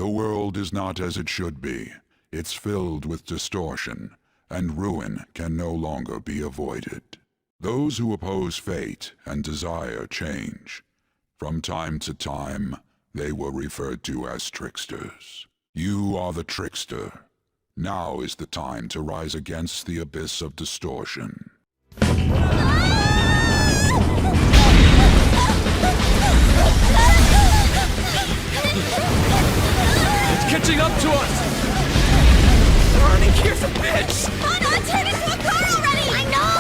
The world is not as it should be. It's filled with distortion, and ruin can no longer be avoided. Those who oppose fate and desire change. From time to time, they were referred to as tricksters. You are the trickster. Now is the time to rise against the abyss of distortion. It's catching up to us! Running here's a bitch! Hold on, turn into a car already! I know!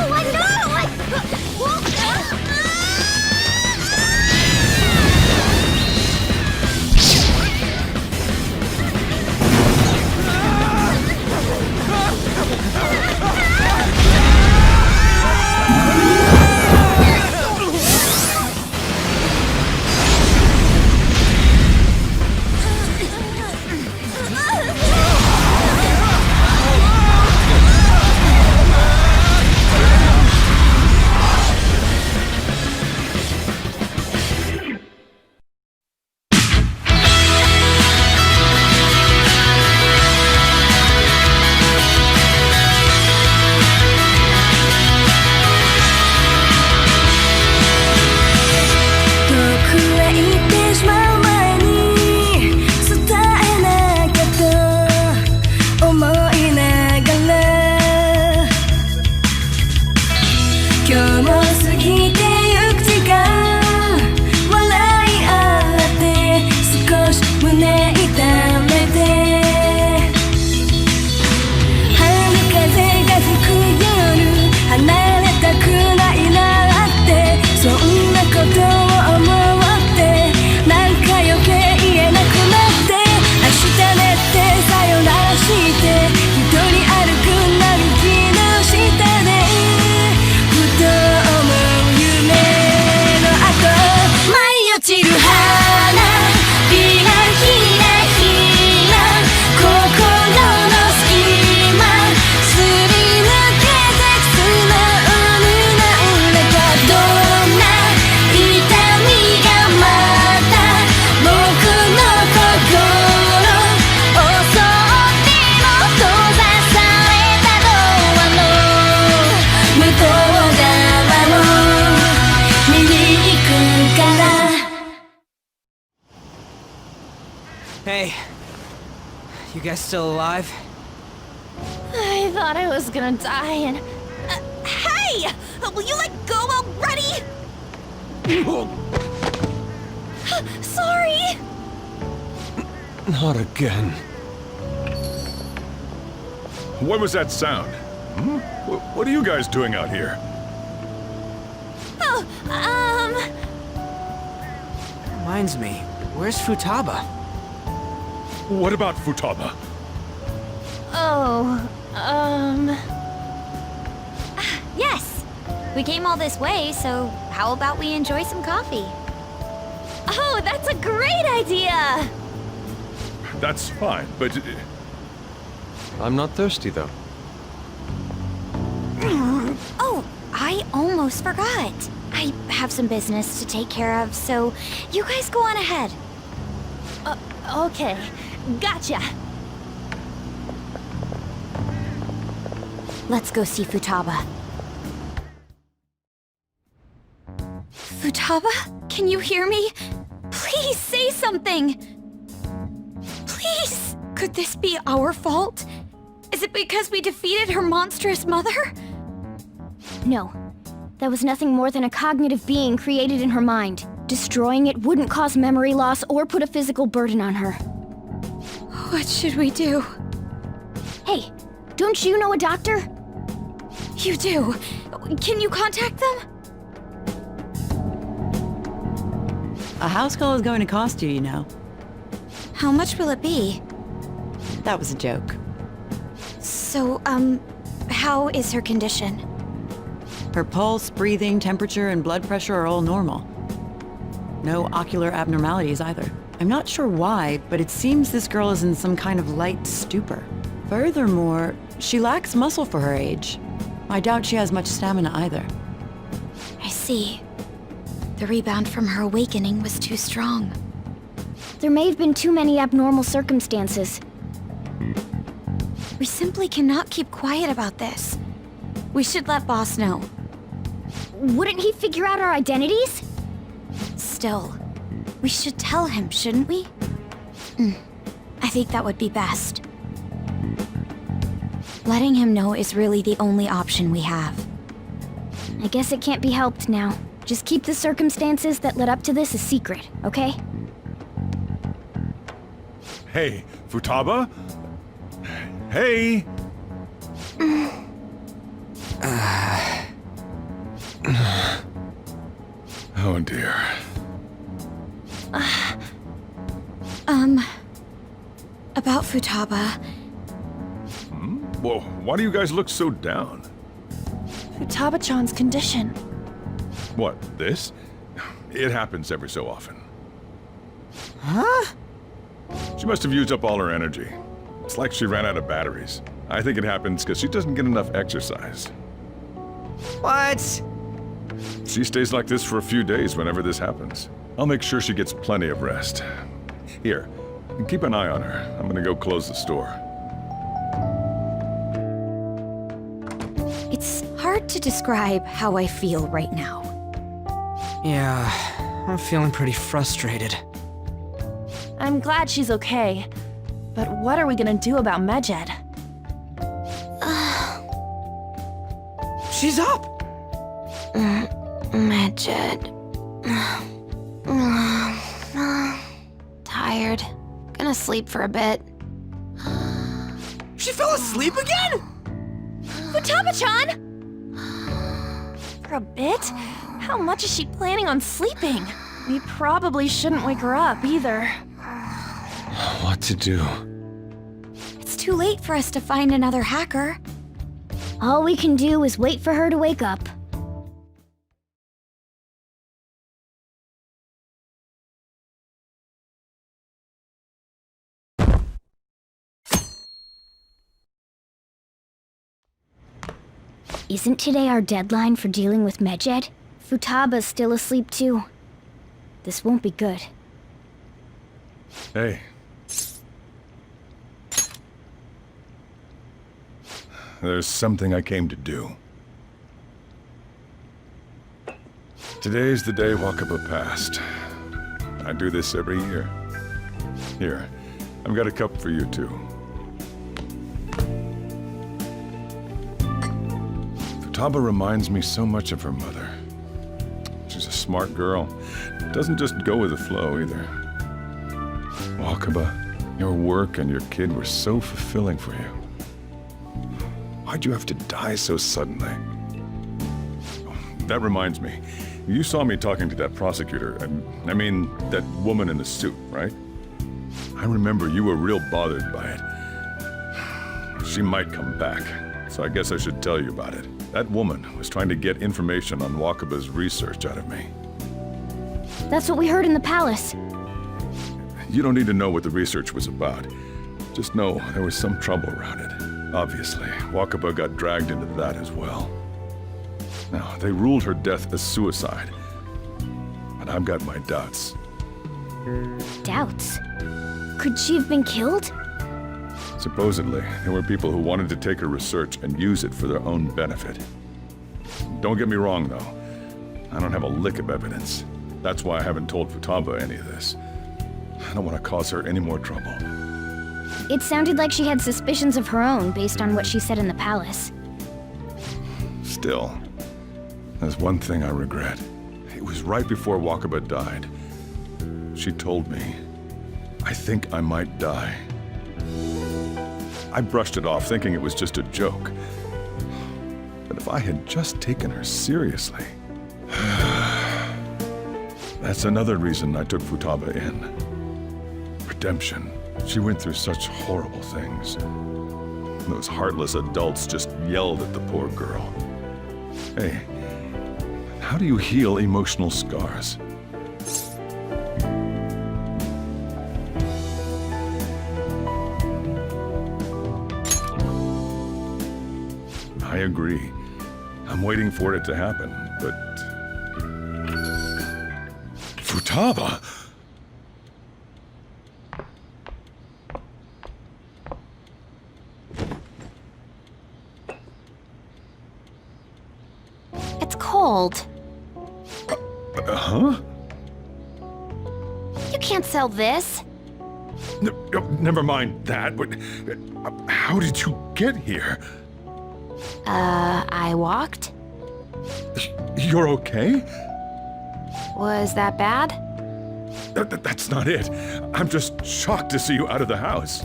Hey, you guys still alive? I thought I was gonna die and... hey! Will you let go already? Sorry! Not again. What was that sound? Hmm? What are you guys doing out here? Oh, Reminds me, where's Futaba? What about Futaba? yes. We came all this way, so how about we enjoy some coffee? Oh, that's a great idea! That's fine, but... I'm not thirsty, though. Oh, I almost forgot. I have some business to take care of, so you guys go on ahead. Okay. Gotcha. Let's go see Futaba. Futaba? Can you hear me? Please say something! Please! Could this be our fault? Is it because we defeated her monstrous mother? No. That was nothing more than a cognitive being created in her mind. Destroying it wouldn't cause memory loss or put a physical burden on her. What should we do? Hey, don't you know a doctor? You do. Can you contact them? A house call is going to cost you, you know. How much will it be? That was a joke. So, how is her condition? Her pulse, breathing, temperature, and blood pressure are all normal. No ocular abnormalities either. I'm not sure why, but it seems this girl is in some kind of light stupor. Furthermore, she lacks muscle for her age. I doubt she has much stamina either. I see. The rebound from her awakening was too strong. There may have been too many abnormal circumstances. We simply cannot keep quiet about this. We should let Boss know. Wouldn't he figure out our identities? Still, we should tell him, shouldn't we? I think that would be best. Letting him know is really the only option we have. I guess it can't be helped now. Just keep the circumstances that led up to this a secret, okay? Hey, Futaba? Hey! Oh dear. About Futaba. Whoa, why do you guys look so down? Futaba-chan's condition. What, this? It happens every so often. Huh? She must have used up all her energy. It's like she ran out of batteries. I think it happens because she doesn't get enough exercise. What? She stays like this for a few days whenever this happens. I'll make sure she gets plenty of rest. Here, keep an eye on her. I'm gonna go close the store. It's hard to describe how I feel right now. Yeah, I'm feeling pretty frustrated. I'm glad she's okay. But what are we gonna do about Medjed? She's up! Medjed. Tired. Gonna sleep for a bit. She fell asleep again? Futaba-chan! For a bit? How much is she planning on sleeping? We probably shouldn't wake her up either. What to do? It's too late for us to find another hacker. All we can do is wait for her to wake up. Isn't today our deadline for dealing with Medjed? Futaba's still asleep too. This won't be good. Hey. There's something I came to do. Today's the day Wakaba passed. I do this every year. Here, I've got a cup for you too. Futaba reminds me so much of her mother. She's a smart girl. Doesn't just go with the flow either. Wakaba, your work and your kid were so fulfilling for you. Why'd you have to die so suddenly? Oh, that reminds me. You saw me talking to that prosecutor, I mean, that woman in the suit, right? I remember you were real bothered by it. She might come back, so I guess I should tell you about it. That woman was trying to get information on Wakaba's research out of me. That's what we heard in the palace. You don't need to know what the research was about. Just know there was some trouble around it. Obviously, Wakaba got dragged into that as well. Now, they ruled her death as suicide. But I've got my doubts. Doubts? Could she have been killed? Supposedly, there were people who wanted to take her research and use it for their own benefit. Don't get me wrong, though. I don't have a lick of evidence. That's why I haven't told Futaba any of this. I don't want to cause her any more trouble. It sounded like she had suspicions of her own based on what she said in the palace. Still, there's one thing I regret. It was right before Wakaba died. She told me, I think I might die. I brushed it off thinking it was just a joke. But if I had just taken her seriously... That's another reason I took Futaba in. Redemption. She went through such horrible things. Those heartless adults just yelled at the poor girl. Hey, how do you heal emotional scars? I agree. I'm waiting for it to happen, but... Futaba! old. Huh? You can't sell this. Never mind that, but how did you get here? I walked? You're okay? Was that bad? That's not it. I'm just shocked to see you out of the house.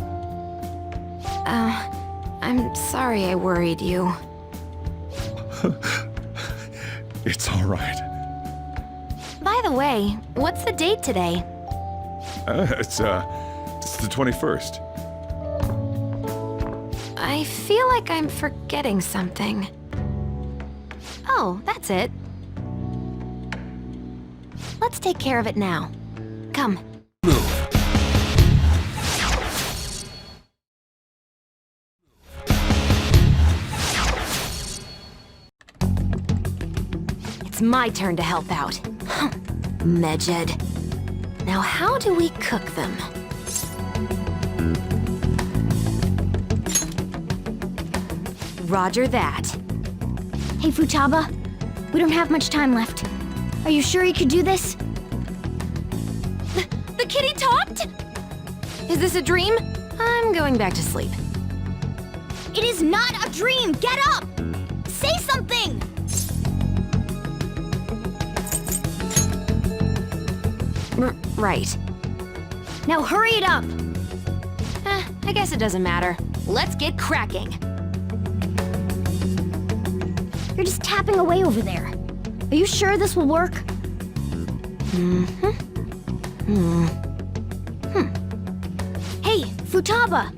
I'm sorry I worried you. It's all right. By the way, what's the date today? It's the 21st. I feel like I'm forgetting something. Oh, that's it. Let's take care of it now. Come. It's my turn to help out. Medjed. Now how do we cook them? Roger that. Hey, Futaba. We don't have much time left. Are you sure you could do this? The kitty talked? Is this a dream? I'm going back to sleep. It is not a dream! Get up! Say something! Right. Now hurry it up! I guess it doesn't matter. Let's get cracking. You're just tapping away over there. Are you sure this will work? Hey, Futaba!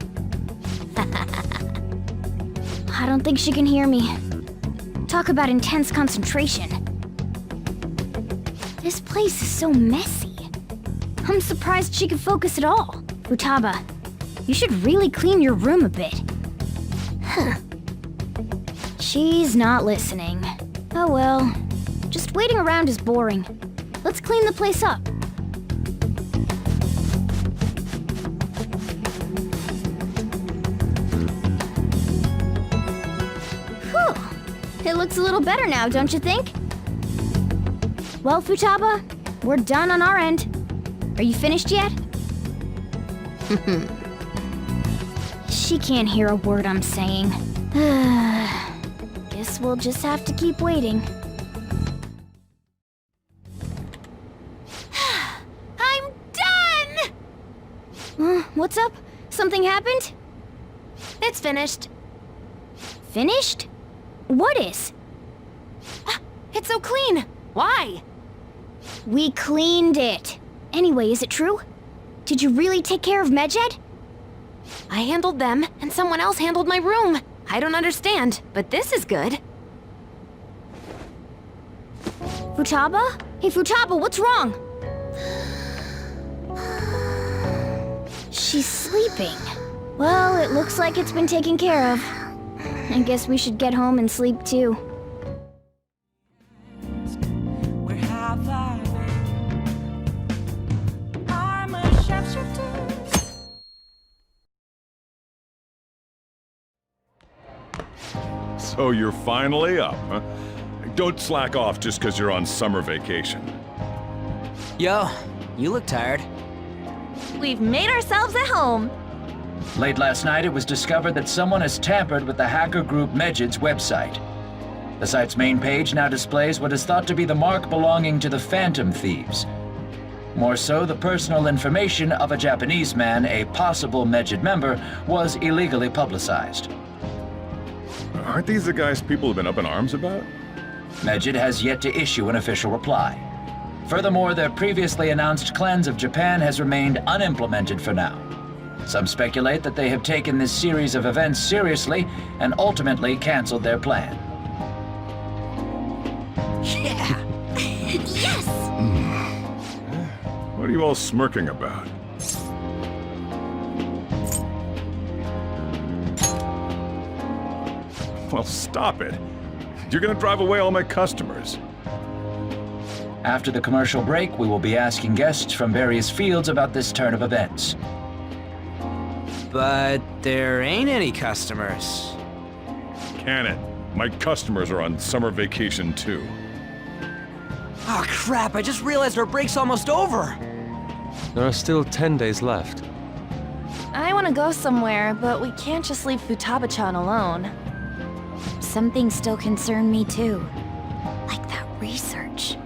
I don't think she can hear me. Talk about intense concentration. This place is so messy. I'm surprised she could focus at all. Futaba, you should really clean your room a bit. She's not listening. Oh well. Just waiting around is boring. Let's clean the place up. Whew. It looks a little better now, don't you think? Well, Futaba, we're done on our end. Are you finished yet? She can't hear a word I'm saying. Guess we'll just have to keep waiting. I'm done! What's up? Something happened? It's finished. Finished? What is? It's so clean. Why? We cleaned it. Anyway, is it true? Did you really take care of Medjed? I handled them, and someone else handled my room. I don't understand, but this is good. Futaba? Hey, Futaba, what's wrong? She's sleeping. Well, it looks like it's been taken care of. I guess we should get home and sleep too. So you're finally up, huh? Don't slack off just because you're on summer vacation. Yo, you look tired. We've made ourselves at home. Late last night, it was discovered that someone has tampered with the hacker group Medjed's website. The site's main page now displays what is thought to be the mark belonging to the Phantom Thieves. More so, the personal information of a Japanese man, a possible Medjed member, was illegally publicized. Aren't these the guys people have been up in arms about? Medjed has yet to issue an official reply. Furthermore, their previously announced cleanse of Japan has remained unimplemented for now. Some speculate that they have taken this series of events seriously and ultimately canceled their plan. Yeah! Yes! What are you all smirking about? Well, stop it. You're gonna drive away all my customers. After the commercial break, we will be asking guests from various fields about this turn of events. But there ain't any customers. Can it? My customers are on summer vacation too. Oh crap, I just realized our break's almost over. There are still 10 days left. I want to go somewhere, but we can't just leave Futaba-chan alone. Some things still concern me too. Like that research.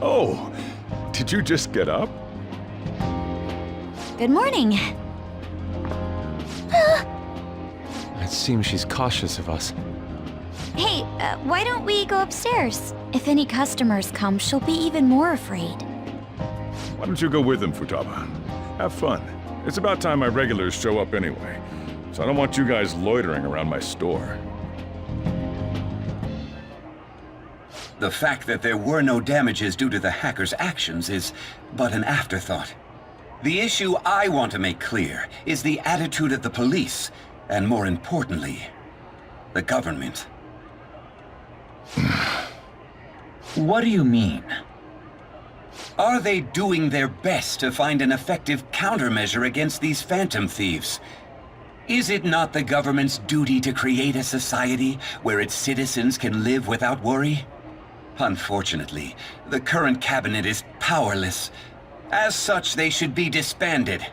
Oh, did you just get up? Good morning. It seems she's cautious of us. Hey, why don't we go upstairs? If any customers come, she'll be even more afraid. Why don't you go with them, Futaba? Have fun. It's about time my regulars show up anyway, so I don't want you guys loitering around my store. The fact that there were no damages due to the hacker's actions is but an afterthought. The issue I want to make clear is the attitude of the police, and more importantly, the government. What do you mean? Are they doing their best to find an effective countermeasure against these phantom thieves? Is it not the government's duty to create a society where its citizens can live without worry? Unfortunately, the current cabinet is powerless. As such, they should be disbanded.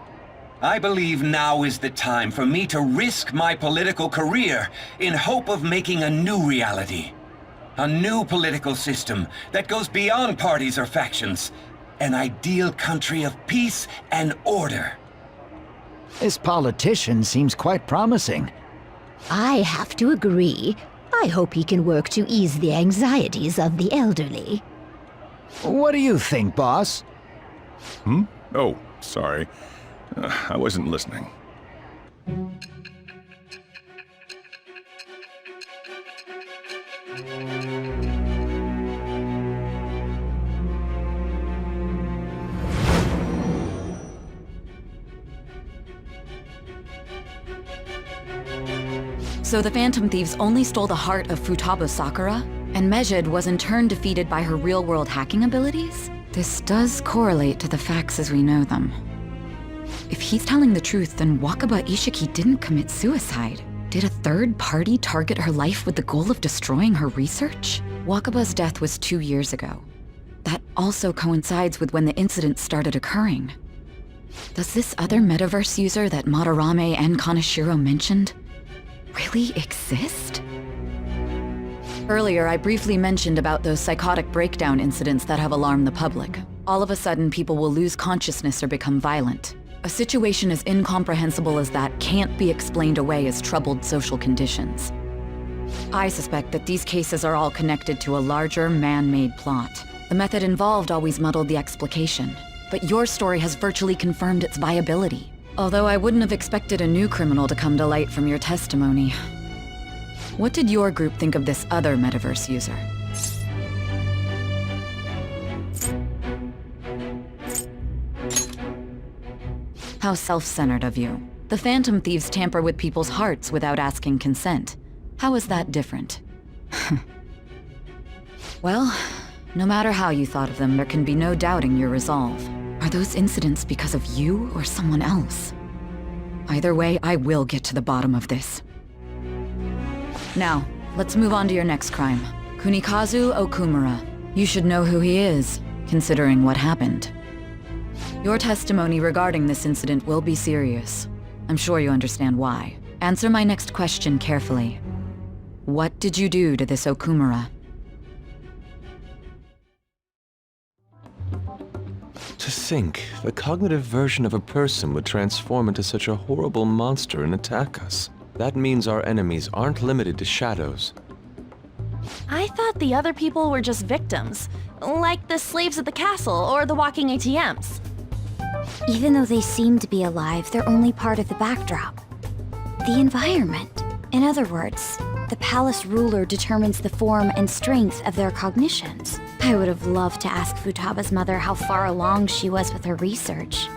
I believe now is the time for me to risk my political career in hope of making a new reality. A new political system that goes beyond parties or factions. An ideal country of peace and order. This politician seems quite promising. I have to agree. I hope he can work to ease the anxieties of the elderly. What do you think, boss? Oh, sorry. I wasn't listening. So the Phantom Thieves only stole the heart of Futaba Sakura, and Medjed was in turn defeated by her real-world hacking abilities? This does correlate to the facts as we know them. If he's telling the truth, then Wakaba Ishiki didn't commit suicide. Did a third party target her life with the goal of destroying her research? Wakaba's death was 2 years ago. That also coincides with when the incident started occurring. Does this other metaverse user that Madarame and Kaneshiro mentioned really exist? Earlier, I briefly mentioned about those psychotic breakdown incidents that have alarmed the public. All of a sudden, people will lose consciousness or become violent. A situation as incomprehensible as that can't be explained away as troubled social conditions. I suspect that these cases are all connected to a larger, man-made plot. The method involved always muddled the explication, but your story has virtually confirmed its viability. Although I wouldn't have expected a new criminal to come to light from your testimony. What did your group think of this other metaverse user? How self-centered of you. The Phantom Thieves tamper with people's hearts without asking consent. How is that different? Well, no matter how you thought of them, there can be no doubting your resolve. Are those incidents because of you or someone else? Either way, I will get to the bottom of this. Now, let's move on to your next crime. Kunikazu Okumura. You should know who he is, considering what happened. Your testimony regarding this incident will be serious. I'm sure you understand why. Answer my next question carefully. What did you do to this Okumura? To think, the cognitive version of a person would transform into such a horrible monster and attack us. That means our enemies aren't limited to shadows. I thought the other people were just victims, like the slaves at the castle or the walking ATMs. Even though they seem to be alive, they're only part of the backdrop. The environment. In other words, the palace ruler determines the form and strength of their cognitions. I would have loved to ask Futaba's mother how far along she was with her research.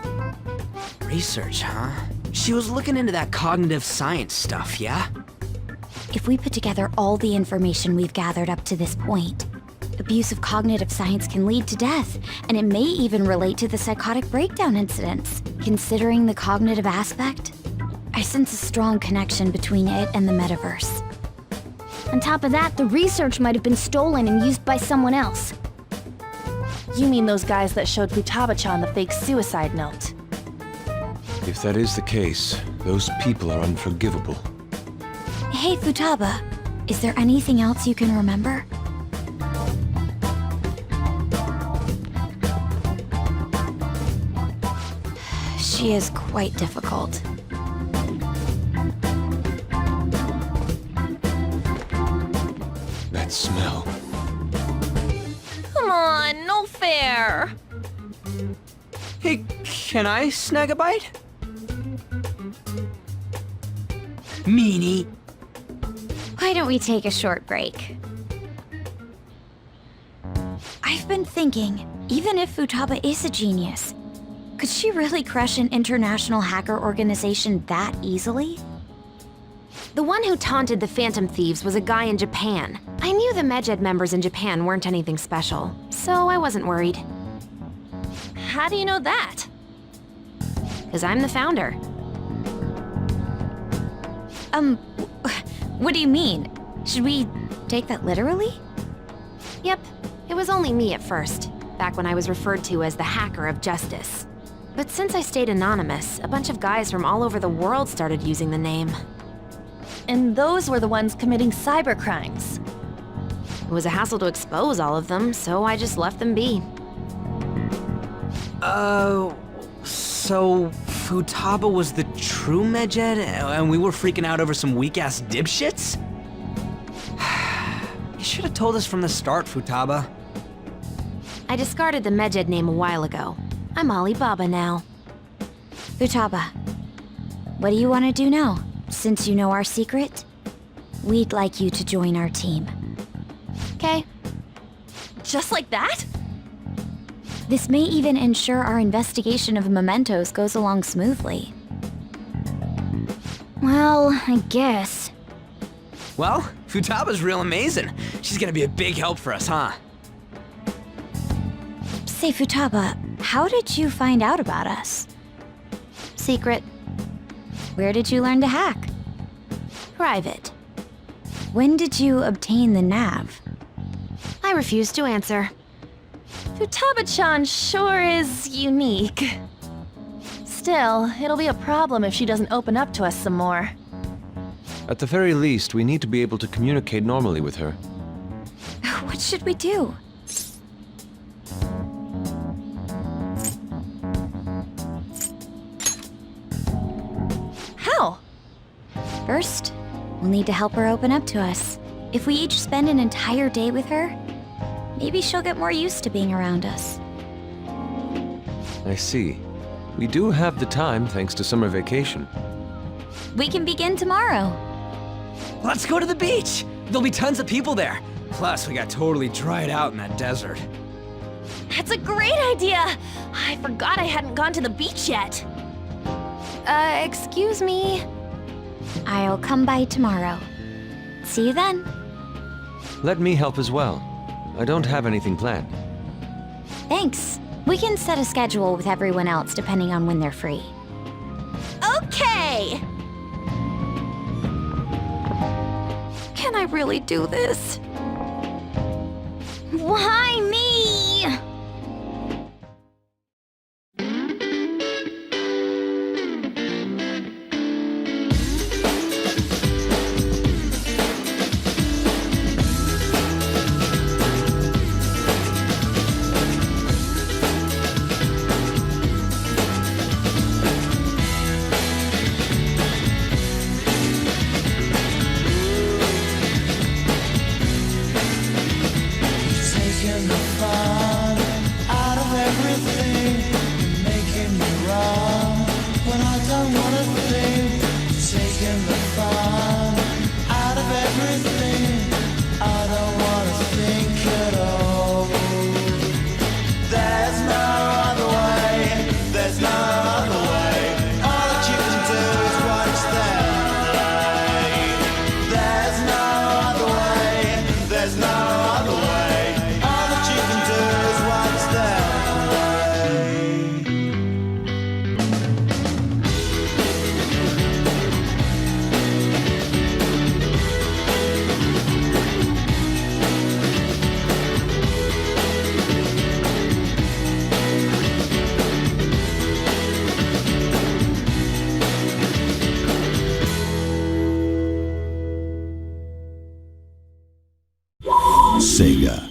Research, huh? She was looking into that cognitive science stuff, yeah? If we put together all the information we've gathered up to this point, abuse of cognitive science can lead to death, and it may even relate to the psychotic breakdown incidents. Considering the cognitive aspect, I sense a strong connection between it and the metaverse. On top of that, the research might have been stolen and used by someone else. You mean those guys that showed Futaba-chan the fake suicide note? If that is the case, those people are unforgivable. Hey, Futaba, is there anything else you can remember? She is quite difficult. That smell. Come on, no fair! Hey, can I snag a bite? Meanie. Why don't we take a short break? I've been thinking, even if Futaba is a genius, could she really crush an international hacker organization that easily? The one who taunted the Phantom Thieves was a guy in Japan. I knew the Medjed members in Japan weren't anything special, so I wasn't worried. How do you know that? Because I'm the founder. What do you mean? Should we take that literally? Yep, it was only me at first, back when I was referred to as the Hacker of Justice. But since I stayed anonymous, a bunch of guys from all over the world started using the name. And those were the ones committing cybercrimes. It was a hassle to expose all of them, so I just left them be. So Futaba was the true Medjed, and we were freaking out over some weak-ass dipshits? You should have told us from the start, Futaba. I discarded the Medjed name a while ago. I'm Alibaba now. Futaba, what do you want to do now? Since you know our secret, we'd like you to join our team. Okay. Just like that? This may even ensure our investigation of mementos goes along smoothly. Well, I guess. Well, Futaba's real amazing. She's gonna be a big help for us, huh? Say, Futaba, how did you find out about us? Secret. Where did you learn to hack? Private. When did you obtain the nav? I refuse to answer. Futaba-chan sure is unique. Still, it'll be a problem if she doesn't open up to us some more. At the very least, we need to be able to communicate normally with her. What should we do? How? First, we'll need to help her open up to us. If we each spend an entire day with her, maybe she'll get more used to being around us. I see. We do have the time thanks to summer vacation. We can begin tomorrow. Let's go to the beach! There'll be tons of people there. Plus, we got totally dried out in that desert. That's a great idea! I forgot I hadn't gone to the beach yet. Excuse me? I'll come by tomorrow. See you then. Let me help as well. I don't have anything planned. Thanks. We can set a schedule with everyone else depending on when they're free. Okay! Can I really do this? Why me? Taking the Sega.